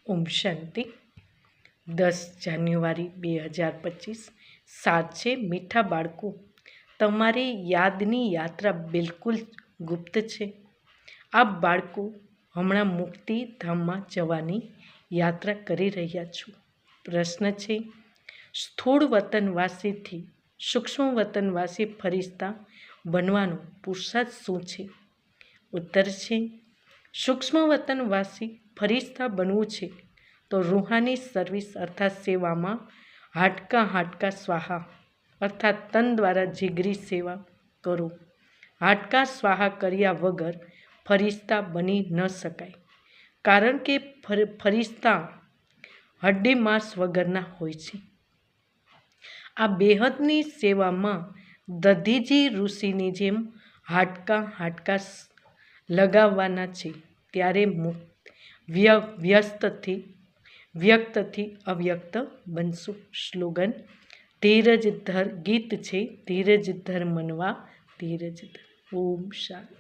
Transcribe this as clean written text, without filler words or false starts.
ઓમ શાંતિ. 10 જાન્યુઆરી 2025 સાચે મીઠા બાળકો, તમારી યાદની યાત્રા બિલકુલ ગુપ્ત છે. આપ બાળકો હમણાં મુક્તિધામમાં જવાની યાત્રા કરી રહ્યા છો. પ્રશ્ન છે, સ્થૂળ વતનવાસીથી સૂક્ષ્મ વતનવાસી ફરિશ્તા બનવાનો પુરુષાર્થ શું છે? ઉત્તર છે, સૂક્ષ્મ વતનવાસી ફરિશ્તા બનવું છે તો રૂહાની સર્વિસ અર્થાત સેવામાં હાડકા સ્વાહા અર્થાત તન દ્વારા જીગરી સેવા કરો. હાડકા સ્વાહા કર્યા વગર ફરિશ્તા બની ન શકાય, કારણ કે ફરિશ્તા હડ્ડી માંસ વગરના હોય છે. આ બેહદની સેવામાં દધીજી ઋષિની જેમ હાડકા લગાવવાના છે. ત્યારે વ્યક્તથી અવ્યક્ત બનશો. સ્લોગન: ધીરજ ધર. ગીત છે, ધીરજ ધર મનવા ધીરજ ધર. ઓમ શાંતિ.